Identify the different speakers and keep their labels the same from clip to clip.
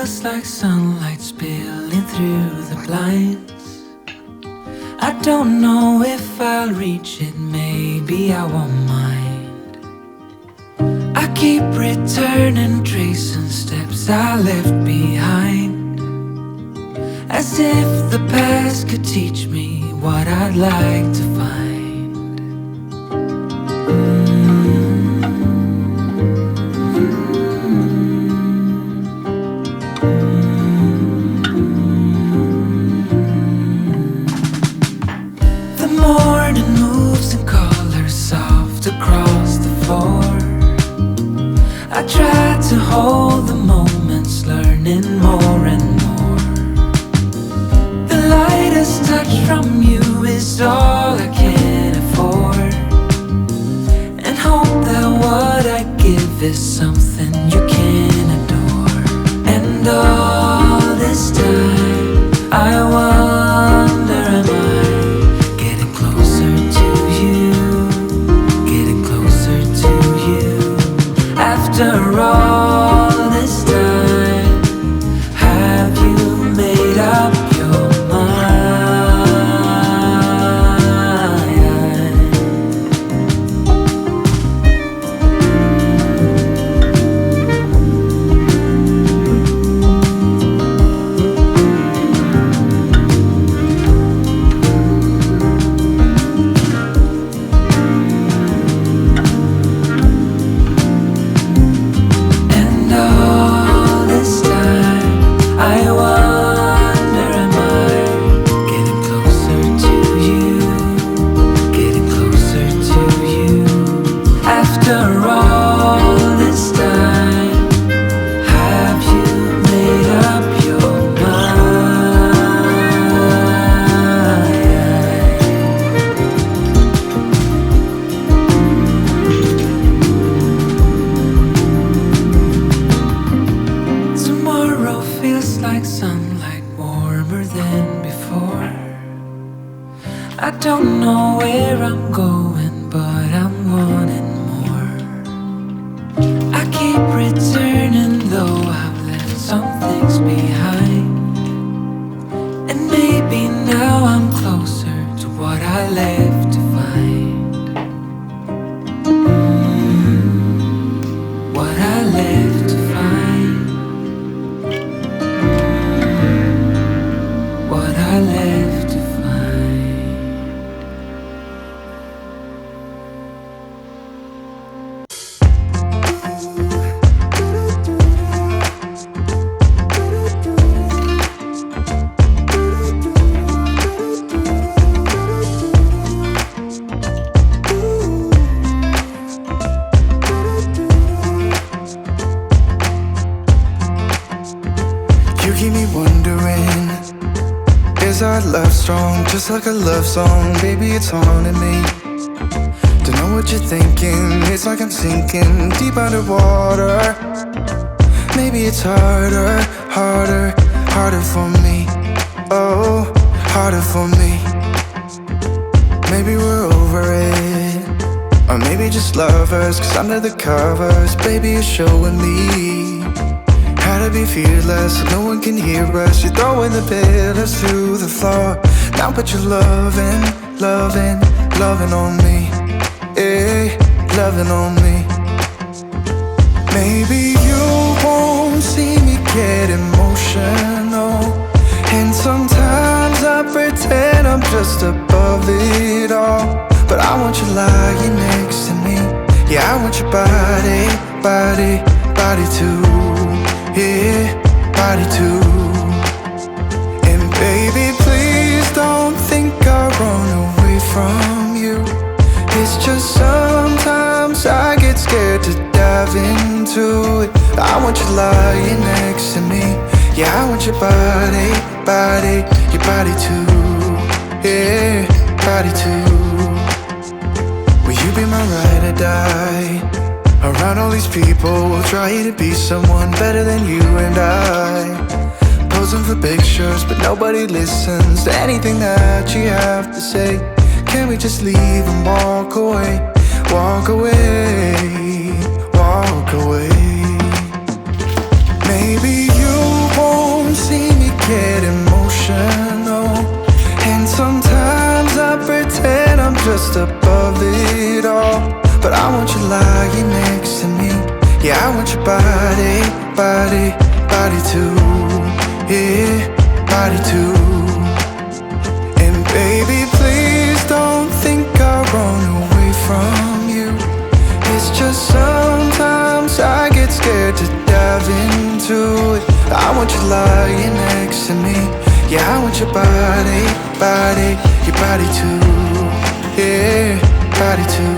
Speaker 1: feels like sunlight spilling through the blinds. I don't know if I'll reach it, maybe I won't mind. I keep returning, tracing steps I left behind, as if the past could teach me what I'd like to find. The morning moves in colors soft across the floor. I try to hold the moments, learning more and more. The lightest touch from you is all I can afford, and hope that what I give is something you can adore. And all this time I wonder, am I getting closer to you, getting closer to you? After all this time, have you made up your mind? And all this time I wonder, am I getting closer to you, getting closer to you? After all this time, have you made up your mind? Tomorrow feels like sunlight, warmer than before. I don't know where I'm going, but I'm wanting more. I keep returning, though I've left some things behind, and maybe now I'm closer to what I left to find. What I left to find. What I left to find.
Speaker 2: You keep me wondering, is our love strong? Just like a love song, baby, it's haunting me. Don't know what you're thinking, it's like I'm sinking deep underwater. Maybe it's harder, harder, harder for me. Oh, harder for me. Maybe we're over it, or maybe just lovers, cause under the covers, baby, you're showing me how to be fearless, so no one can hear us. You're throwing the pillars through the floor. Now put your loving, loving, loving on me. Eh, loving on me. Maybe you won't see me get emotional, and sometimes I pretend I'm just above it all. But I want you lying next to me. Yeah, I want your body, body, body too. Yeah, body too. And baby, please don't think I run away from you. It's just sometimes I get scared to dive into it. I want you lying next to me. Yeah, I want your body, body, your body too. Yeah, body too. Will you be my ride or die? Around all these people, we'll try to be someone better than you and I. Posing for pictures, but nobody listens to anything that you have to say. Can we just leave and walk away? Walk away, walk away. Maybe you just above it all. But I want you lying next to me. Yeah, I want your body, body, body too. Yeah, body too. And baby, please don't think I'll run away from you. It's just sometimes I get scared to dive into it. I want you lying next to me. Yeah, I want your body, body, your body too. Yeah, body too.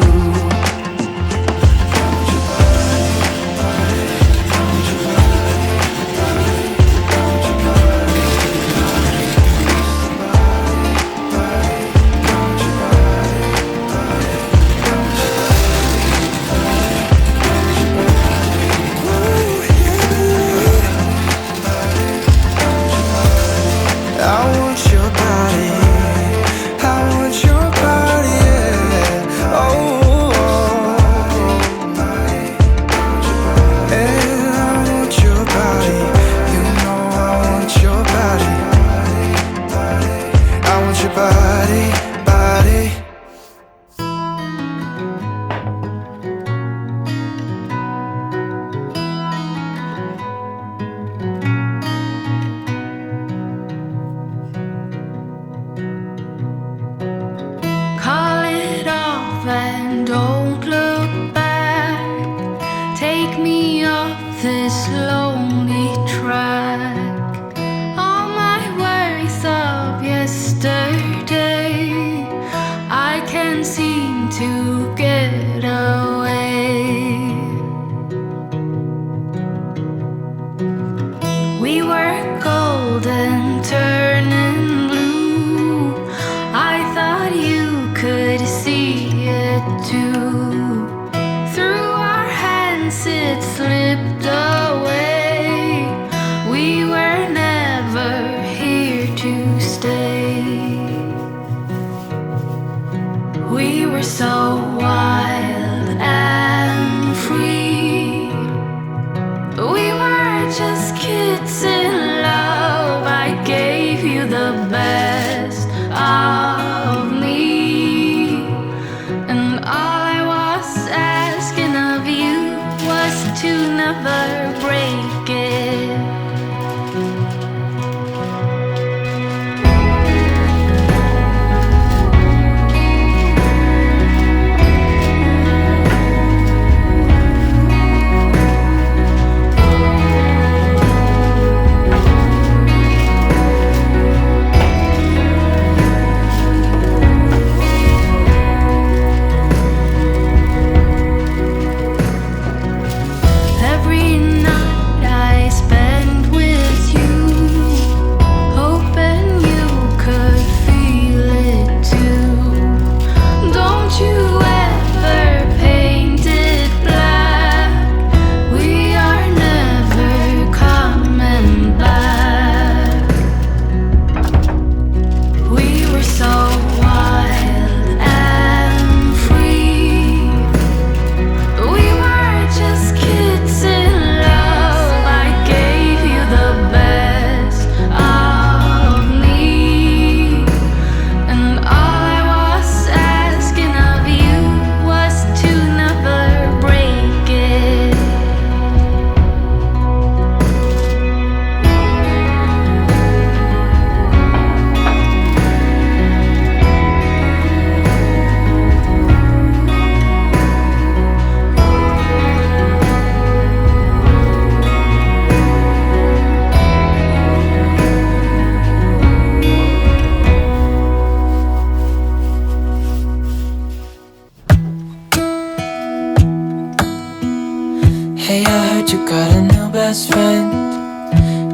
Speaker 1: Hey, I heard you got a new best friend.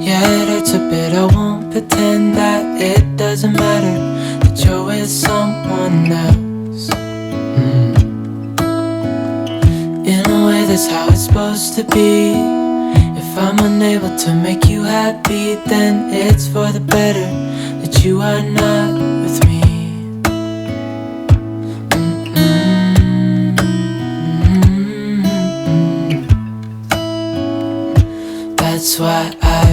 Speaker 1: Yeah, it hurts a bit, I won't pretend that it doesn't matter that you're with someone else. In a way, that's how it's supposed to be. If I'm unable to make you happy, then it's for the better that you are not with me. That's why I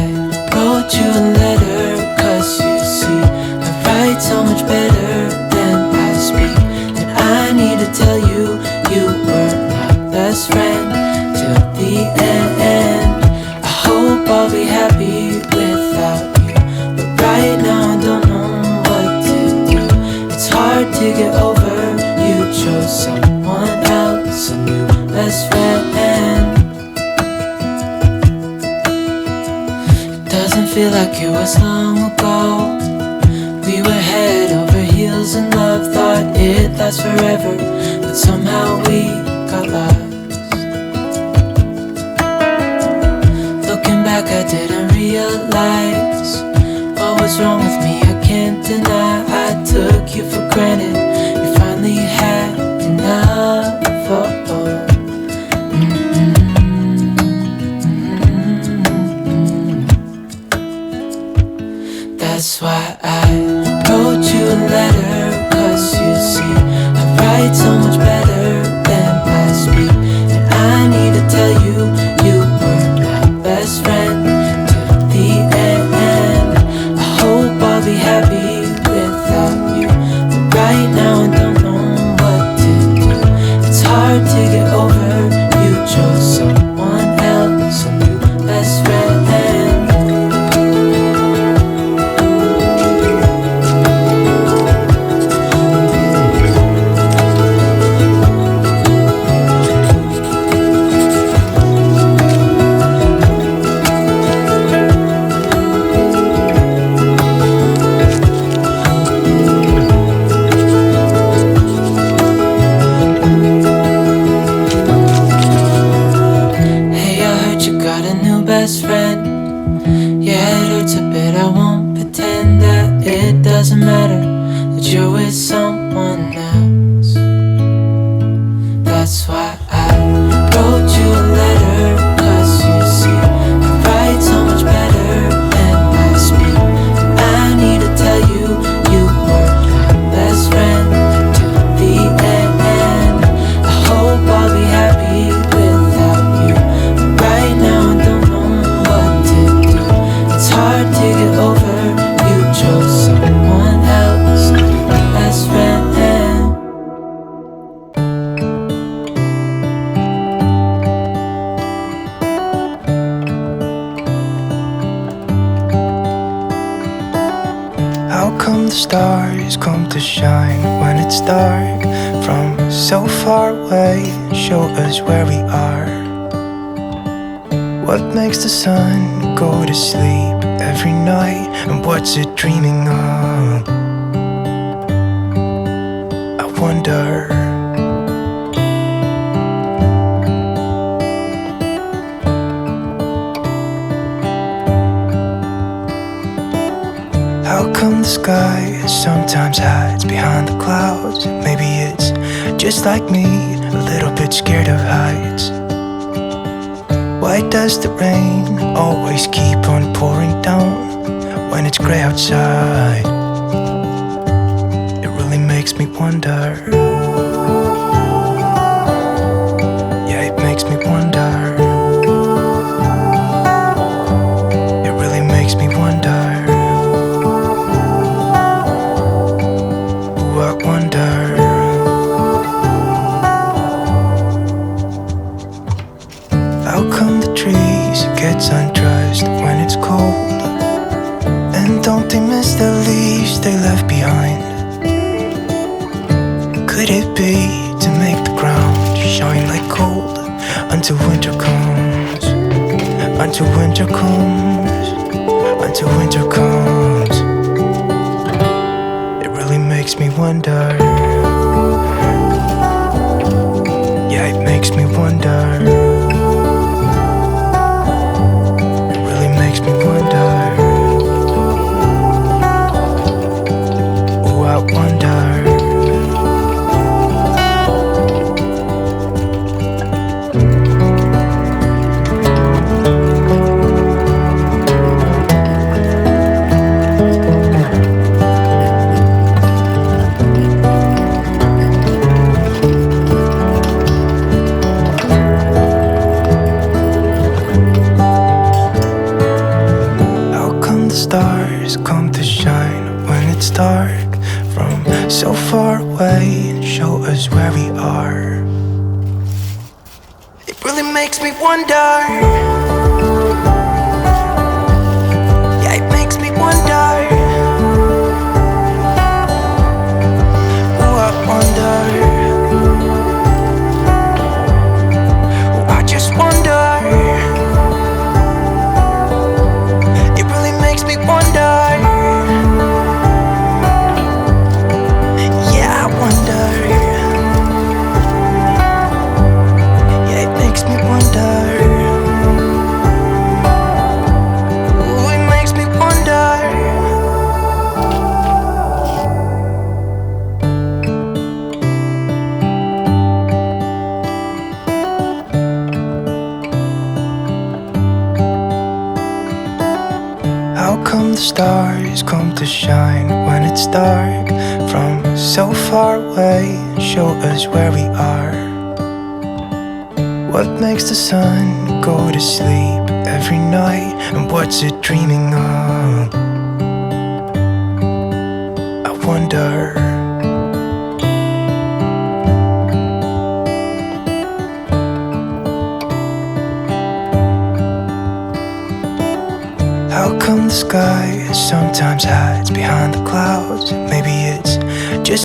Speaker 1: wrote you a letter, 'cause you see, I write so much better than I speak. And I chose someone else, a new best friend. It doesn't feel like it was long ago. We were head over heels in love, thought it'd last forever, but somehow we got lost. Looking back, I didn't realize what was wrong with me. I can't deny I took you for granted. You finally had enough. That's why I wrote you a letter, 'cause you see I write so much better than I speak. And I need to tell you, you were my best friend to the end. I hope I'll be happy without you, but right now I don't know what to do. It's hard to get over, you chose someone else, a new best friend. Best friend, yeah, it hurts a bit. I won't pretend that it doesn't matter that you're with someone else. That's why I wrote you a letter, 'cause you see I write so much better than I speak. And I need to tell you, you were my best friend to the end. I hope I'll be happy without you, but right now I don't know. It's hard to get over, you chose someone else, my best friend.
Speaker 2: How come the stars come to shine when it's dark? From so far away, show us where we are. What makes the sun go to sleep every night, and what's it dreaming of? I wonder. How come the sky sometimes hides behind the clouds? Maybe it's just like me, a little bit scared of heights. Why does the rain always keep on pouring down when it's gray outside? It really makes me wonder. Yeah, it makes me wonder. It really makes me wonder. Ooh, I wonder. How come the trees get undressed when it's cold? And don't they miss the leaves they left behind? Could it be to make the ground shine like gold until winter comes? Until winter comes, until winter comes. It really makes me wonder. Yeah, it makes me wonder. Makes me wonder. Oh, I wonder. Stars come to shine when it's dark, from so far away, and show us where we are. It really makes me wonder. Yeah, it makes me wonder. Oh, I wonder. come the stars come to shine when it's dark from so far away and show us where we are? What makes the sun go to sleep every night, and what's it dreaming of? I wonder. How come the sky sometimes hides behind the clouds? Maybe it's just